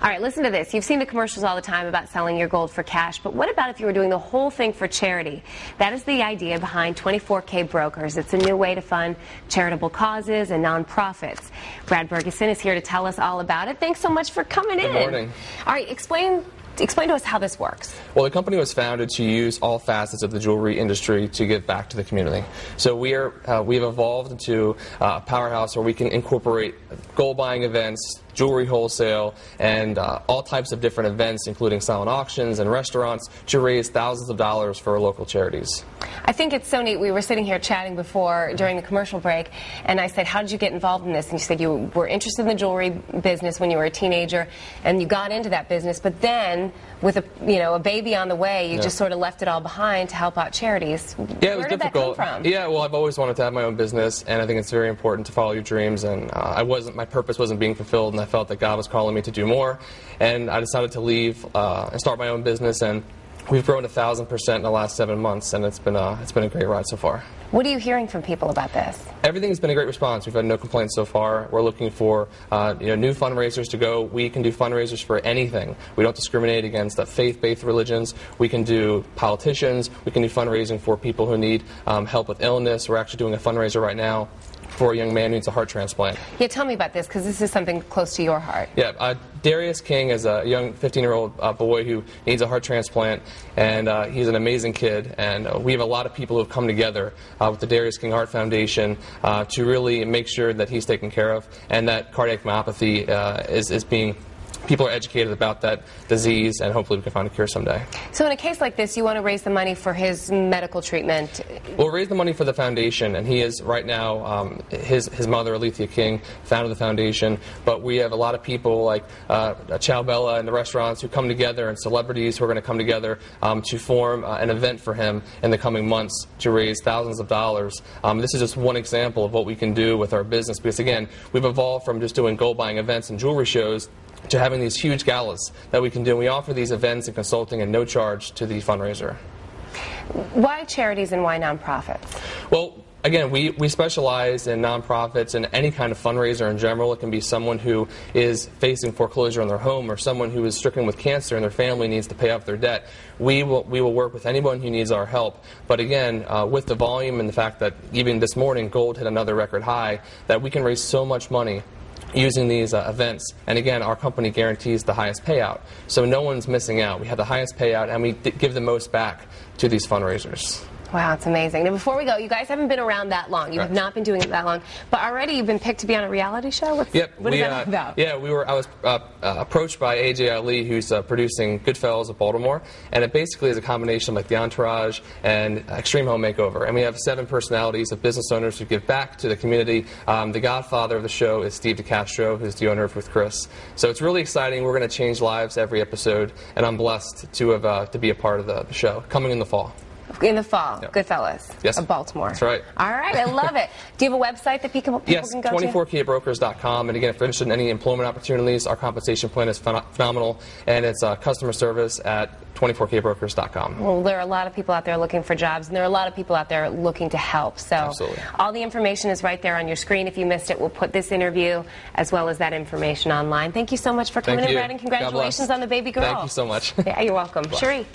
All right, listen to this. You've seen the commercials all the time about selling your gold for cash, but what about if you were doing the whole thing for charity? That is the idea behind 24K Brokers. It's a new way to fund charitable causes and nonprofits. Brad Bergeson is here to tell us all about it. Thanks so much for coming in. Good morning. All right, explain to us how this works. Well, the company was founded to use all facets of the jewelry industry to give back to the community. So we have evolved into a powerhouse where we can incorporate gold buying events, jewelry wholesale, and all types of different events, including silent auctions and restaurants, to raise thousands of dollars for local charities. I think it's so neat. We were sitting here chatting before during the commercial break, and I said, how did you get involved in this? And you said you were interested in the jewelry business when you were a teenager, and you got into that business, but then with a baby on the way, you just sort of left it all behind to help out charities. Yeah, it was difficult. That come from? Yeah, well, I've always wanted to have my own business, and I think it's very important to follow your dreams, and my purpose wasn't being fulfilled, and I felt that God was calling me to do more, and I decided to leave and start my own business, and we've grown 1,000% in the last 7 months, and it's been a great ride so far. What are you hearing from people about this? Everything's been a great response. We've had no complaints so far. We're looking for new fundraisers to go. We can do fundraisers for anything. We don't discriminate against faith-based religions. We can do politicians. We can do fundraising for people who need help with illness. We're actually doing a fundraiser right now for a young man who needs a heart transplant. Yeah, tell me about this, because this is something close to your heart. Yeah, Darius King is a young 15-year-old boy who needs a heart transplant, and he's an amazing kid, and we have a lot of people who have come together with the Darius King Heart Foundation to really make sure that he's taken care of, and that cardiac myopathy is being... People are educated about that disease, and hopefully we can find a cure someday. So in a case like this, you want to raise the money for his medical treatment? We'll raise the money for the foundation, and he is right now, his mother, Alethea King, founded the foundation, but we have a lot of people like Chow Bella and the restaurants who come together, and celebrities who are going to come together to form an event for him in the coming months to raise thousands of dollars. This is just one example of what we can do with our business, because again, we've evolved from just doing gold buying events and jewelry shows to having these huge galas that we can do. We offer these events and consulting at no charge to the fundraiser. Why charities and why nonprofits? Well, again, we specialize in nonprofits and any kind of fundraiser in general. It can be someone who is facing foreclosure on their home, or someone who is stricken with cancer and their family needs to pay off their debt. We will work with anyone who needs our help. But again, with the volume and the fact that even this morning gold hit another record high, that we can raise so much money using these events. And again, our company guarantees the highest payout. So no one's missing out. We have the highest payout, and we give the most back to these fundraisers. Wow, it's amazing. Now, before we go, you guys haven't been around that long. You have not been doing it that long. But already you've been picked to be on a reality show? What is that about? Yeah, I was approached by A.J. Ali, who's producing Goodfellas of Baltimore. And it basically is a combination of like The Entourage and Extreme Home Makeover. And we have 7 personalities of business owners who give back to the community. The godfather of the show is Steve DeCastro, who's the owner of With Chris. So it's really exciting. We're going to change lives every episode. And I'm blessed to be a part of the show, coming in the fall. In the fall, yep. Goodfellas of Baltimore. That's right. All right, I love it. Do you have a website that people can go to? 24kbrokers.com. And again, if you're interested in any employment opportunities, our compensation plan is phenomenal, and it's customer service at 24kbrokers.com. Well, there are a lot of people out there looking for jobs, and there are a lot of people out there looking to help. So absolutely. All the information is right there on your screen. If you missed it, we'll put this interview as well as that information online. Thank you so much for coming in, Brad, and congratulations on the baby girl. Thank you so much. Yeah, you're welcome. Cherie.